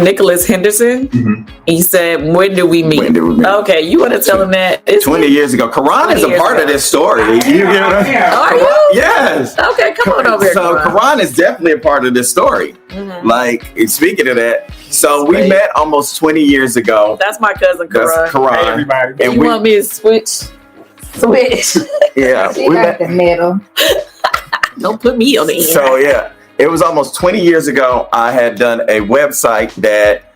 Nicholas Henderson. He said, when did we meet? Okay, you want to tell him that? 20 years ago. Karan is a part of this story. Are you? Yes. Okay, come on over here. So Karan is definitely a part of this story. Like, speaking of that, so we met almost 20 years ago. That's my cousin Karan. That's Karan. Hey, everybody. And you want me to switch? Yeah. She got the middle. Don't put me on the end. So yeah, it was almost 20 years ago. I had done a website that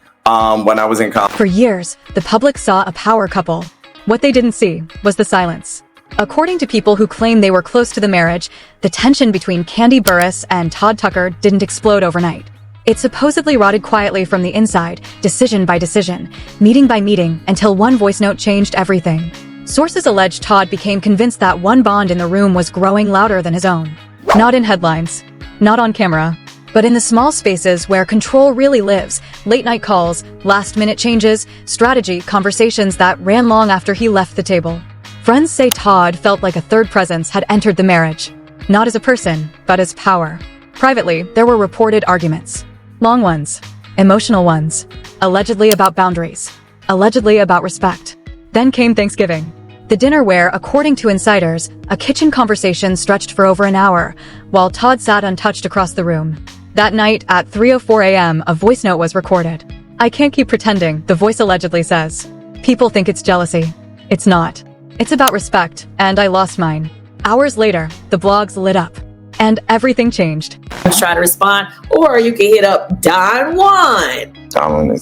when I was in college. For years, the public saw a power couple. What they didn't see was the silence. According to people who claim they were close to the marriage, the tension between Kandi Burruss and Todd Tucker didn't explode overnight. It supposedly rotted quietly from the inside, decision by decision, meeting by meeting, until one voice note changed everything. Sources allege Todd became convinced that one bond in the room was growing louder than his own. Not in headlines, not on camera, but in the small spaces where control really lives, late-night calls, last-minute changes, strategy, conversations that ran long after he left the table. Friends say Todd felt like a third presence had entered the marriage, not as a person, but as power. Privately, there were reported arguments. Long ones, emotional ones, allegedly about boundaries, allegedly about respect. Then came Thanksgiving. The dinner where, according to insiders, a kitchen conversation stretched for over an hour, while Todd sat untouched across the room. That night, at 3:04 a.m., a voice note was recorded. "I can't keep pretending," the voice allegedly says. "People think it's jealousy. It's not. It's about respect, and I lost mine." Hours later, the blogs lit up, and everything changed. Try to respond, or you can hit up Juan.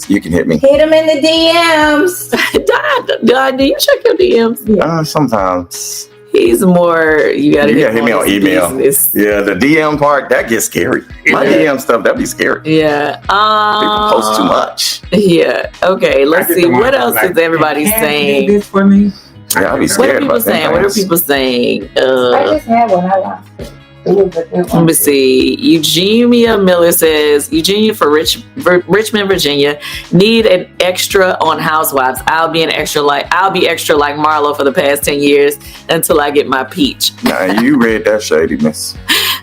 You can hit me. Hit him in the DMs. Don, do you check your DMs? Sometimes. He's more, you gotta hit me on email. Business. Yeah, the DM part, that gets scary. My DM stuff, that'd be scary. Yeah. People post too much. Yeah. Okay, let's see. What else is everybody saying? Do this for me? Yeah, I'd be What scared are people about saying? What are people saying? I just had one. I lost it. Let me see. Eugenia Miller says, Eugenia for Richmond, Virginia, need an extra on Housewives. I'll be extra like Marlo for the past 10 years until I get my peach. Nah, you read that shadiness.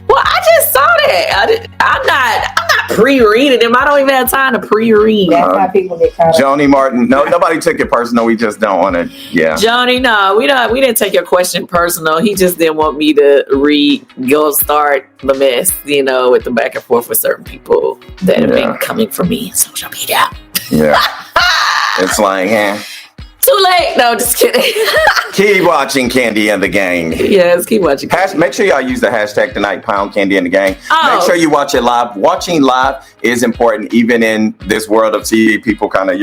Well, I just saw that. I'm not pre-reading them. I don't even have time to pre-read. That's how people get caught up. Joni Martin. No, nobody took it personal. We just don't want to. Yeah. Joni, no, we didn't take your question personal. He just didn't want me to go start the mess, with the back and forth with certain people that have been coming for me in social media. Yeah. It's like, Too late. No, just kidding. Keep watching Kandi and the Gang. Yes, keep watching. Make sure y'all use the hashtag tonight, pound Kandi and the Gang. Oh. Make sure you watch it live. Watching live is important, even in this world of TV. People kind of,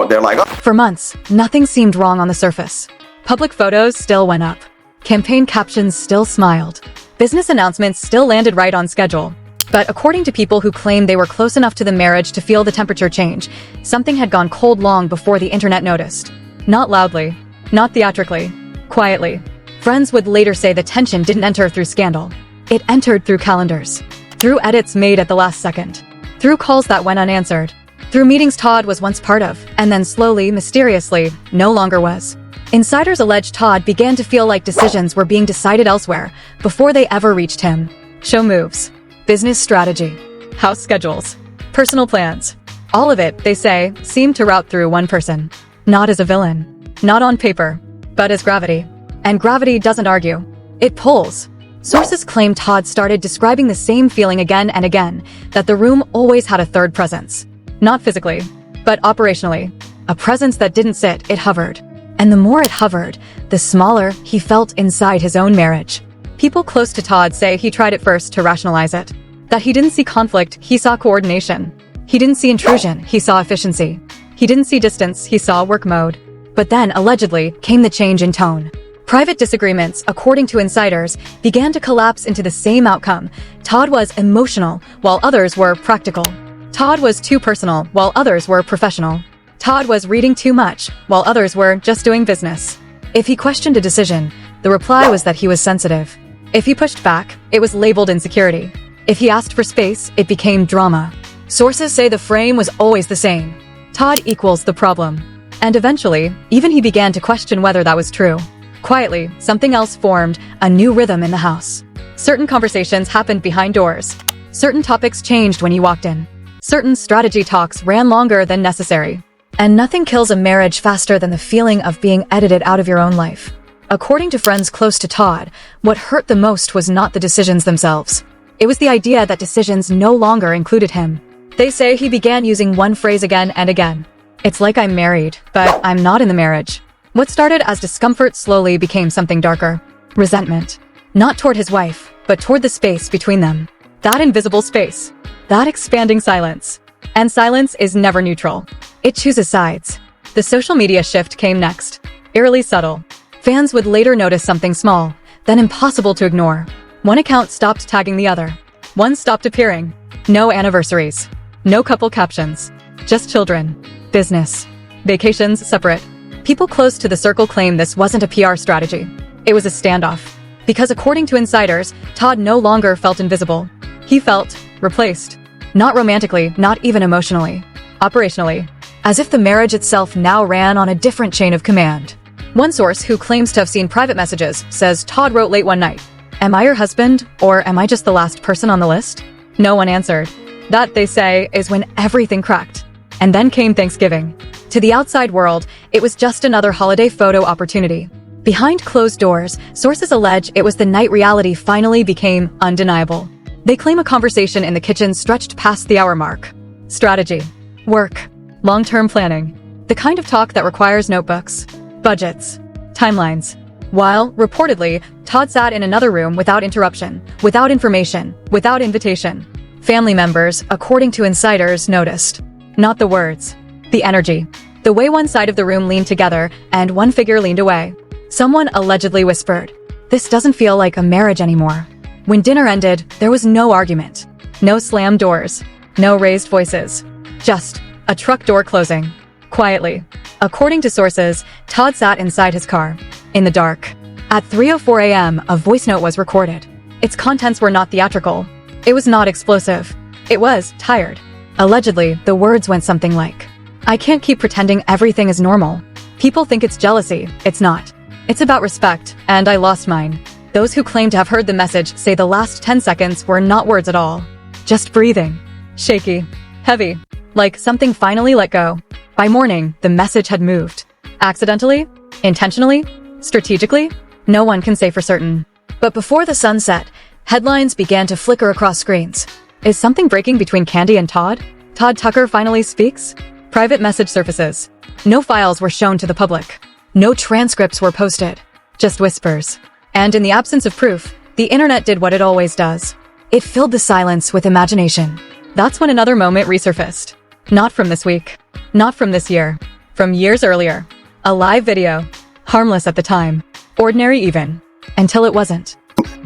they're like, oh. For months, nothing seemed wrong on the surface. Public photos still went up. Campaign captions still smiled. Business announcements still landed right on schedule. But according to people who claim they were close enough to the marriage to feel the temperature change, something had gone cold long before the internet noticed. Not loudly, not theatrically, quietly. Friends would later say the tension didn't enter through scandal. It entered through calendars, through edits made at the last second, through calls that went unanswered, through meetings Todd was once part of, and then slowly, mysteriously, no longer was. Insiders allege Todd began to feel like decisions were being decided elsewhere before they ever reached him. Show moves, business strategy, house schedules, personal plans. All of it, they say, seemed to route through one person. Not as a villain, not on paper, but as gravity. And gravity doesn't argue. It pulls. Sources claim Todd started describing the same feeling again and again, that the room always had a third presence. Not physically, but operationally. A presence that didn't sit, it hovered. And the more it hovered, the smaller he felt inside his own marriage. People close to Todd say he tried at first to rationalize it. That he didn't see conflict, he saw coordination. He didn't see intrusion, he saw efficiency. He didn't see distance, he saw work mode. But then, allegedly, came the change in tone. Private disagreements, according to insiders, began to collapse into the same outcome. Todd was emotional, while others were practical. Todd was too personal, while others were professional. Todd was reading too much, while others were just doing business. If he questioned a decision, the reply was that he was sensitive. If he pushed back, it was labeled insecurity. If he asked for space, it became drama. Sources say the frame was always the same. Todd equals the problem. And eventually, even he began to question whether that was true. Quietly, something else formed, a new rhythm in the house. Certain conversations happened behind doors. Certain topics changed when he walked in. Certain strategy talks ran longer than necessary. And nothing kills a marriage faster than the feeling of being edited out of your own life. According to friends close to Todd, what hurt the most was not the decisions themselves. It was the idea that decisions no longer included him. They say he began using one phrase again and again. It's like I'm married, but I'm not in the marriage. What started as discomfort slowly became something darker. Resentment. Not toward his wife, but toward the space between them. That invisible space. That expanding silence. And silence is never neutral. It chooses sides. The social media shift came next. Eerily subtle. Fans would later notice something small, then impossible to ignore. One account stopped tagging the other. One stopped appearing. No anniversaries. No couple captions. Just children. Business. Vacations separate. People close to the circle claim this wasn't a PR strategy. It was a standoff. Because according to insiders, Todd no longer felt invisible. He felt replaced. Not romantically, not even emotionally. Operationally. As if the marriage itself now ran on a different chain of command. One source, who claims to have seen private messages, says Todd wrote late one night, "Am I your husband, or am I just the last person on the list?" No one answered. That, they say, is when everything cracked. And then came Thanksgiving. To the outside world, it was just another holiday photo opportunity. Behind closed doors, sources allege it was the night reality finally became undeniable. They claim a conversation in the kitchen stretched past the hour mark. Strategy. Work. Long-term planning. The kind of talk that requires notebooks. Budgets. Timelines. While, reportedly, Todd sat in another room without interruption, without information, without invitation. Family members, according to insiders, noticed. Not the words. The energy. The way one side of the room leaned together and one figure leaned away. Someone allegedly whispered, "This doesn't feel like a marriage anymore." When dinner ended, there was no argument. No slammed doors. No raised voices. Just a truck door closing. Quietly. According to sources, Todd sat inside his car. In the dark. At 3:04 a.m., a voice note was recorded. Its contents were not theatrical. It was not explosive. It was tired. Allegedly, the words went something like, "I can't keep pretending everything is normal. People think it's jealousy. It's not. It's about respect, and I lost mine." Those who claim to have heard the message say the last 10 seconds were not words at all. Just breathing. Shaky. Heavy. Like something finally let go. By morning, the message had moved. Accidentally? Intentionally? Strategically? No one can say for certain. But before the sun set, headlines began to flicker across screens. Is something breaking between Kandi and Todd? Todd Tucker finally speaks? Private message surfaces. No files were shown to the public. No transcripts were posted. Just whispers. And in the absence of proof, the internet did what it always does. It filled the silence with imagination. That's when another moment resurfaced. Not from this week. Not from this year. From years earlier. A live video. Harmless at the time. Ordinary even. Until it wasn't.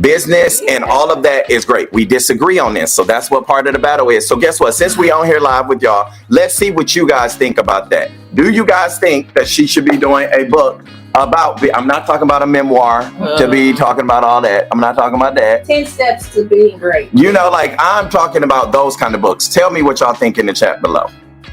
Business and all of that is great. We disagree on this, so that's what part of the battle is. So guess what? Since we on here live with y'all, let's see what you guys think about that. Do you guys think that she should be doing a book about, I'm not talking about a memoir to be talking about all that. I'm not talking about that. 10 steps to being great. You know, like I'm talking about those kind of books. Tell me what y'all think in the chat below.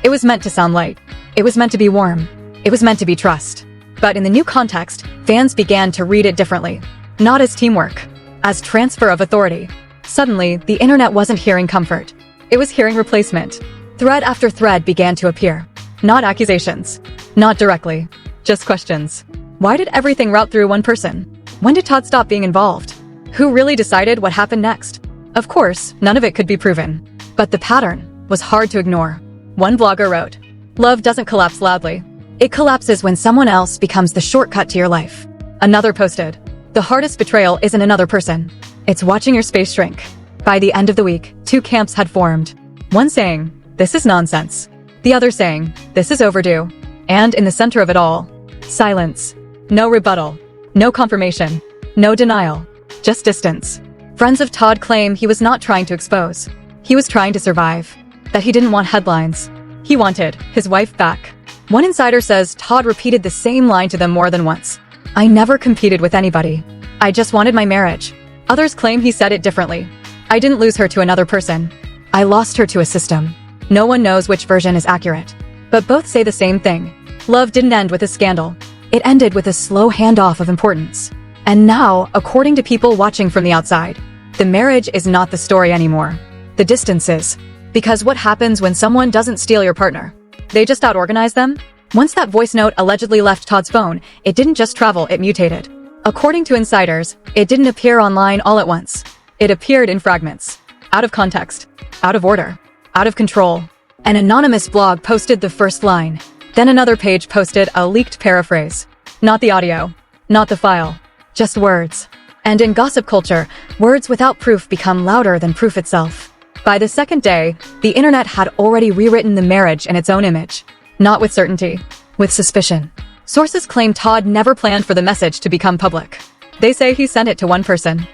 It was meant to sound light. It was meant to be warm. It was meant to be trust. But in the new context, fans began to read it differently. Not as teamwork. As transfer of authority. Suddenly, the internet wasn't hearing comfort. It was hearing replacement. Thread after thread began to appear. Not accusations. Not directly. Just questions. Why did everything route through one person? When did Todd stop being involved? Who really decided what happened next? Of course, none of it could be proven. But the pattern was hard to ignore. One blogger wrote, "Love doesn't collapse loudly. It collapses when someone else becomes the shortcut to your life." Another posted, "The hardest betrayal isn't another person. It's watching your space shrink." By the end of the week, two camps had formed. One saying, "This is nonsense." The other saying, "This is overdue." And in the center of it all, silence. No rebuttal. No confirmation. No denial. Just distance. Friends of Todd claim he was not trying to expose. He was trying to survive. That he didn't want headlines. He wanted his wife back. One insider says Todd repeated the same line to them more than once. "I never competed with anybody. I just wanted my marriage." Others claim he said it differently. "I didn't lose her to another person. I lost her to a system." No one knows which version is accurate. But both say the same thing. Love didn't end with a scandal. It ended with a slow handoff of importance. And now, according to people watching from the outside, the marriage is not the story anymore. The distance is. Because what happens when someone doesn't steal your partner? They just out-organize them? Once that voice note allegedly left Todd's phone, it didn't just travel, it mutated. According to insiders, it didn't appear online all at once. It appeared in fragments. Out of context. Out of order. Out of control. An anonymous blog posted the first line. Then another page posted a leaked paraphrase. Not the audio. Not the file. Just words. And in gossip culture, words without proof become louder than proof itself. By the second day, the internet had already rewritten the marriage in its own image. Not with certainty. With suspicion. Sources claim Todd never planned for the message to become public. They say he sent it to one person.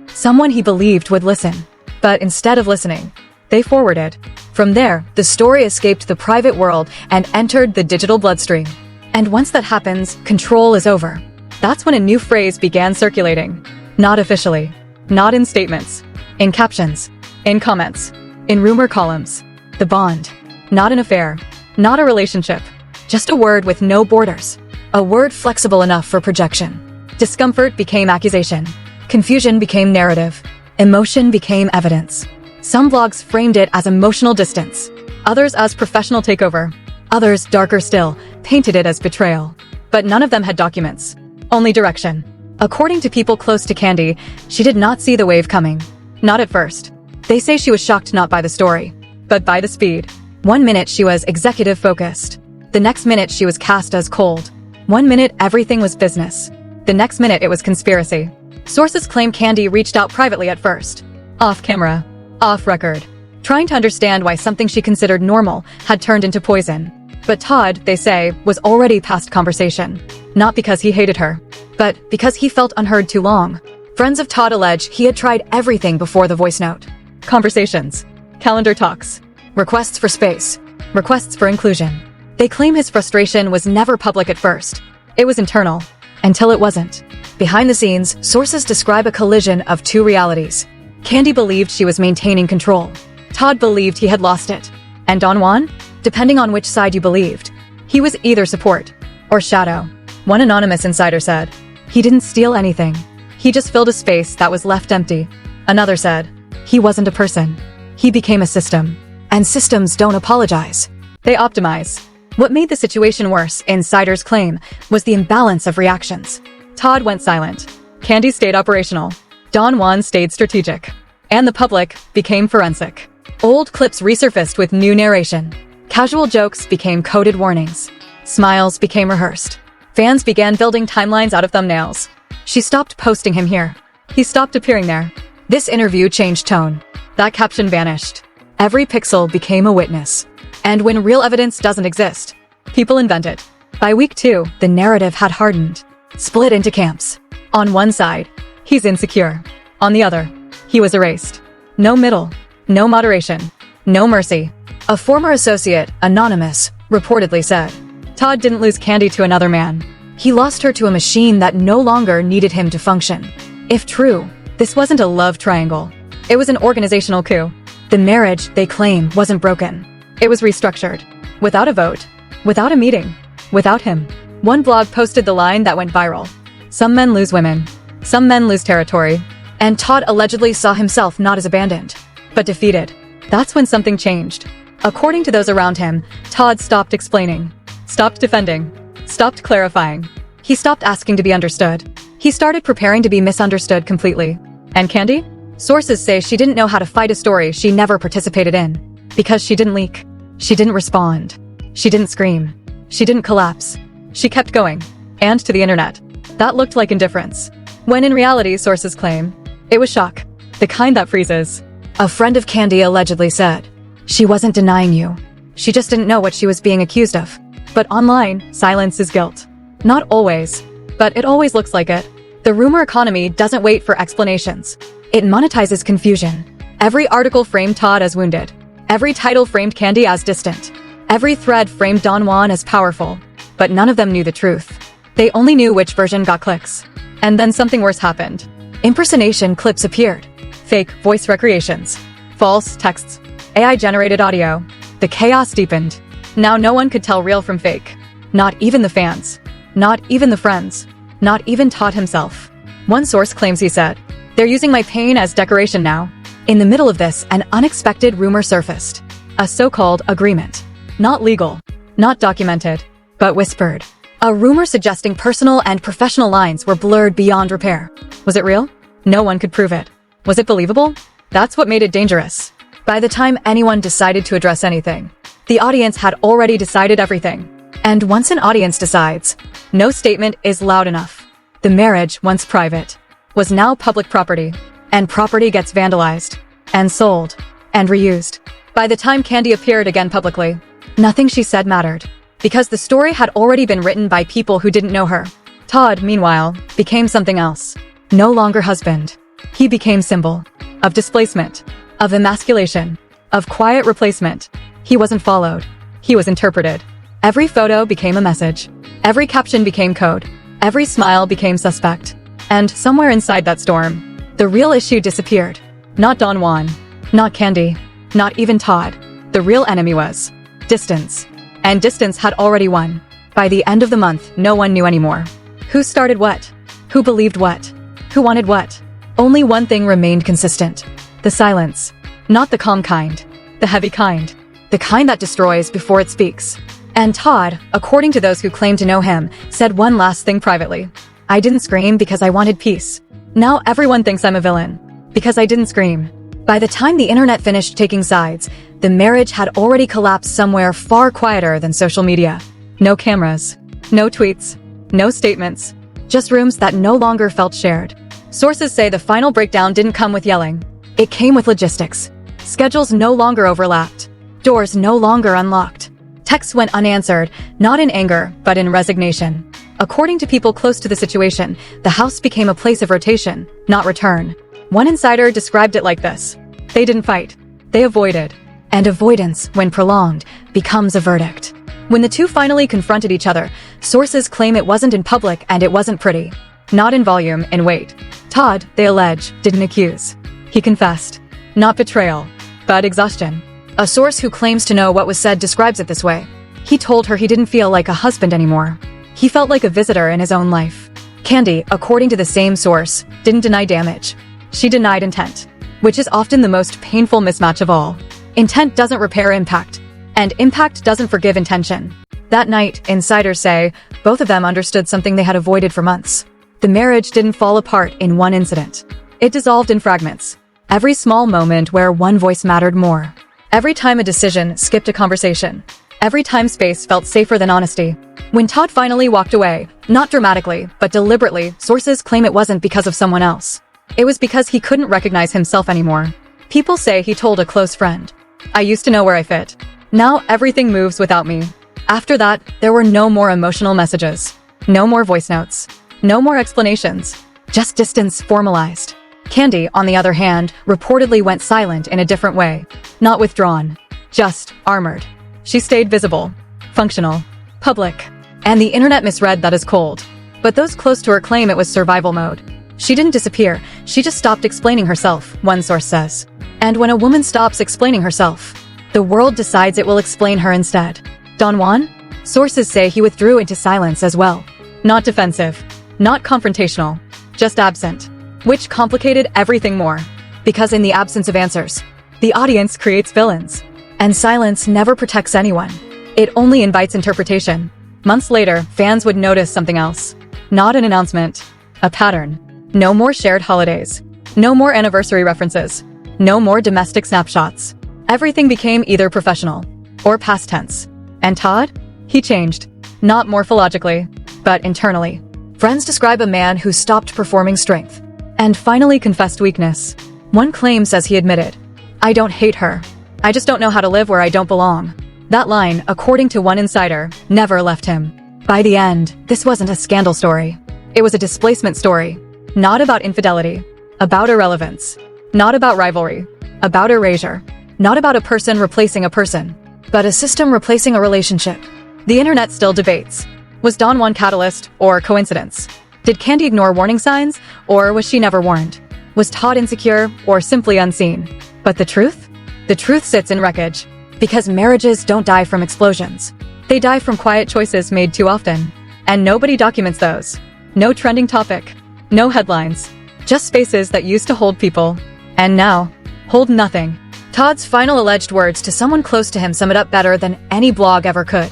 Someone he believed would listen. But instead of listening, they forwarded. From there, the story escaped the private world and entered the digital bloodstream. And once that happens, control is over. That's when a new phrase began circulating. Not officially. Not in statements. In captions. In comments. In rumor columns. The bond. Not an affair. Not a relationship. Just a word with no borders. A word flexible enough for projection. Discomfort became accusation. Confusion became narrative. Emotion became evidence. Some blogs framed it as emotional distance. Others as professional takeover. Others, darker still, painted it as betrayal. But none of them had documents. Only direction. According to people close to Kandi, she did not see the wave coming. Not at first. They say she was shocked not by the story, but by the speed. 1 minute she was executive focused. The next minute she was cast as cold. 1 minute everything was business. The next minute it was conspiracy. Sources claim Kandi reached out privately at first. Off camera. Off record. Trying to understand why something she considered normal had turned into poison. But Todd, they say, was already past conversation. Not because he hated her, but because he felt unheard too long. Friends of Todd allege he had tried everything before the voice note. Conversations. Calendar talks. Requests for space. Requests for inclusion. They claim his frustration was never public at first. It was internal. Until it wasn't. Behind the scenes, sources describe a collision of two realities. Kandi believed she was maintaining control. Todd believed he had lost it. And Don Juan? Depending on which side you believed, he was either support or shadow. One anonymous insider said, he didn't steal anything. He just filled a space that was left empty. Another said, he wasn't a person. He became a system. And systems don't apologize. They optimize. What made the situation worse, insiders claim, was the imbalance of reactions. Todd went silent. Kandi stayed operational. Don Juan stayed strategic. And the public became forensic. Old clips resurfaced with new narration. Casual jokes became coded warnings. Smiles became rehearsed. Fans began building timelines out of thumbnails. She stopped posting him here. He stopped appearing there. This interview changed tone. That caption vanished. Every pixel became a witness. And when real evidence doesn't exist, people invent it. By week 2, the narrative had hardened. Split into camps. On one side, he's insecure. On the other, he was erased. No middle. No moderation. No mercy. A former associate, anonymous, reportedly said, Todd didn't lose Kandi to another man. He lost her to a machine that no longer needed him to function. If true, this wasn't a love triangle. It was an organizational coup. The marriage, they claim, wasn't broken. It was restructured. Without a vote. Without a meeting. Without him. One blog posted the line that went viral. Some men lose women. Some men lose territory. And Todd allegedly saw himself not as abandoned, but defeated. That's when something changed. According to those around him, Todd stopped explaining. Stopped defending. Stopped clarifying. He stopped asking to be understood. He started preparing to be misunderstood completely. And Kandi? Sources say she didn't know how to fight a story she never participated in. Because she didn't leak. She didn't respond. She didn't scream. She didn't collapse. She kept going. And to the internet. That looked like indifference. When in reality, sources claim, it was shock. The kind that freezes. A friend of Kandi allegedly said, she wasn't denying you. She just didn't know what she was being accused of. But online, silence is guilt. Not always, but it always looks like it. The rumor economy doesn't wait for explanations. It monetizes confusion. Every article framed Todd as wounded. Every title framed Kandi as distant. Every thread framed Don Juan as powerful. But none of them knew the truth. They only knew which version got clicks. And then something worse happened. Impersonation clips appeared. Fake voice recreations. False texts. AI-generated audio. The chaos deepened. Now no one could tell real from fake. Not even the fans. Not even the friends. Not even Todd himself. One source claims he said, they're using my pain as decoration now. In the middle of this, an unexpected rumor surfaced. A so-called agreement. Not legal, not documented, but whispered. A rumor suggesting personal and professional lines were blurred beyond repair. Was it real? No one could prove it. Was it believable? That's what made it dangerous. By the time anyone decided to address anything, the audience had already decided everything. And once an audience decides, no statement is loud enough. The marriage, once private, was now public property, and property gets vandalized, and sold, and reused. By the time Kandi appeared again publicly, nothing she said mattered, because the story had already been written by people who didn't know her. Todd, meanwhile, became something else. No longer husband. He became symbol of displacement, of emasculation, of quiet replacement. He wasn't followed. He was interpreted. Every photo became a message. Every caption became code. Every smile became suspect. And somewhere inside that storm, the real issue disappeared. Not Don Juan. Not Kandi. Not even Todd. The real enemy was distance. And distance had already won. By the end of the month, no one knew anymore. Who started what? Who believed what? Who wanted what? Only one thing remained consistent. The silence. Not the calm kind. The heavy kind. The kind that destroys before it speaks. And Todd, according to those who claim to know him, said one last thing privately. I didn't scream because I wanted peace. Now everyone thinks I'm a villain. Because I didn't scream. By the time the internet finished taking sides, the marriage had already collapsed somewhere far quieter than social media. No cameras. No tweets. No statements. Just rooms that no longer felt shared. Sources say the final breakdown didn't come with yelling. It came with logistics. Schedules no longer overlapped. Doors no longer unlocked. Texts went unanswered, not in anger, but in resignation. According to people close to the situation, the house became a place of rotation, not return. One insider described it like this. They didn't fight. They avoided. And avoidance, when prolonged, becomes a verdict. When the two finally confronted each other, sources claim it wasn't in public and it wasn't pretty. Not in volume, in weight. Todd, they allege, didn't accuse. He confessed. Not betrayal, but exhaustion. A source who claims to know what was said describes it this way. He told her he didn't feel like a husband anymore. He felt like a visitor in his own life. Kandi, according to the same source, didn't deny damage. She denied intent, which is often the most painful mismatch of all. Intent doesn't repair impact, and impact doesn't forgive intention. That night, insiders say, both of them understood something they had avoided for months. The marriage didn't fall apart in one incident. It dissolved in fragments. Every small moment where one voice mattered more. Every time a decision skipped a conversation. Every time space felt safer than honesty. When Todd finally walked away, not dramatically, but deliberately, sources claim it wasn't because of someone else. It was because he couldn't recognize himself anymore. People say he told a close friend, I used to know where I fit. Now everything moves without me. After that, there were no more emotional messages. No more voice notes. No more explanations. Just distance formalized. Kandi, on the other hand, reportedly went silent in a different way. Not withdrawn. Just armored. She stayed visible, functional, public, and the internet misread that as cold. But those close to her claim it was survival mode. She didn't disappear, she just stopped explaining herself, one source says. And when a woman stops explaining herself, the world decides it will explain her instead. Don Juan? Sources say he withdrew into silence as well. Not defensive, not confrontational, just absent. Which complicated everything more. Because in the absence of answers, the audience creates villains. And silence never protects anyone. It only invites interpretation. Months later, fans would notice something else. Not an announcement. A pattern. No more shared holidays. No more anniversary references. No more domestic snapshots. Everything became either professional or past tense. And Todd? He changed. Not morphologically, but internally. Friends describe a man who stopped performing strength and finally confessed weakness. One claim says he admitted, I don't hate her. I just don't know how to live where I don't belong. That line, according to one insider, never left him. By the end, this wasn't a scandal story. It was a displacement story. Not about infidelity. About irrelevance. Not about rivalry. About erasure. Not about a person replacing a person. But a system replacing a relationship. The internet still debates. Was Don Juan catalyst or coincidence? Did Kandi ignore warning signs, or was she never warned? Was Todd insecure, or simply unseen? But the truth? The truth sits in wreckage. Because marriages don't die from explosions. They die from quiet choices made too often. And nobody documents those. No trending topic. No headlines. Just spaces that used to hold people. And now, Hold nothing. Todd's final alleged words to someone close to him sum it up better than any blog ever could.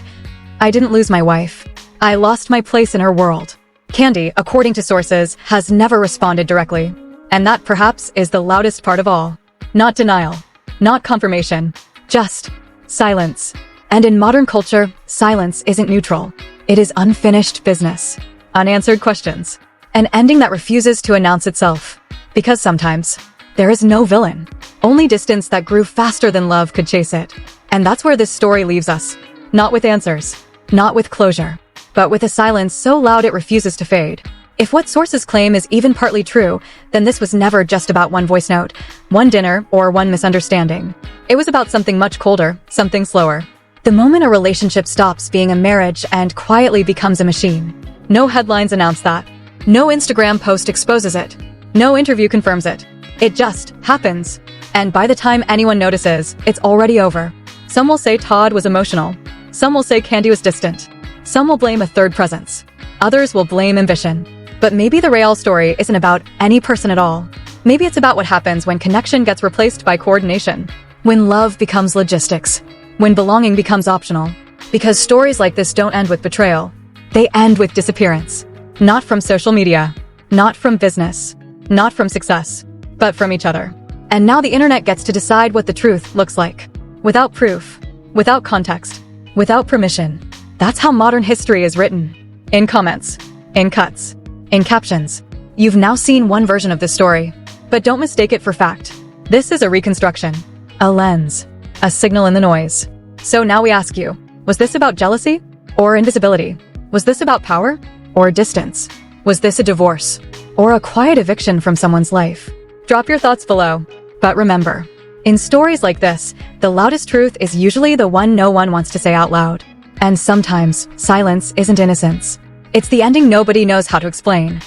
I didn't lose my wife. I lost my place in her world. Kandi, according to sources, has never responded directly. And that perhaps is the loudest part of all. Not denial. Not confirmation. Just silence. And in modern culture, silence isn't neutral. It is unfinished business. Unanswered questions. An ending that refuses to announce itself. Because sometimes, there is no villain. Only distance that grew faster than love could chase it. And that's where this story leaves us. Not with answers. Not with closure. But with a silence so loud it refuses to fade. If what sources claim is even partly true, then this was never just about one voice note, one dinner, or one misunderstanding. It was about something much colder, something slower. The moment a relationship stops being a marriage and quietly becomes a machine. No headlines announce that. No Instagram post exposes it. No interview confirms it. It just happens. And by the time anyone notices, it's already over. Some will say Todd was emotional. Some will say Kandi was distant. Some will blame a third presence. Others will blame ambition. But maybe the real story isn't about any person at all. Maybe it's about what happens when connection gets replaced by coordination. When love becomes logistics. When belonging becomes optional. Because stories like this don't end with betrayal. They end with disappearance. Not from social media. Not from business. Not from success. But from each other. And now the internet gets to decide what the truth looks like. Without proof. Without context. Without permission. That's how modern history is written. In comments. In cuts. In captions. You've now seen one version of this story. But don't mistake it for fact. This is a reconstruction. A lens. A signal in the noise. So now we ask you, was this about jealousy? Or invisibility? Was this about power? Or distance? Was this a divorce? Or a quiet eviction from someone's life? Drop your thoughts below. But remember, in stories like this, the loudest truth is usually the one no one wants to say out loud. And sometimes, silence isn't innocence. It's the ending nobody knows how to explain.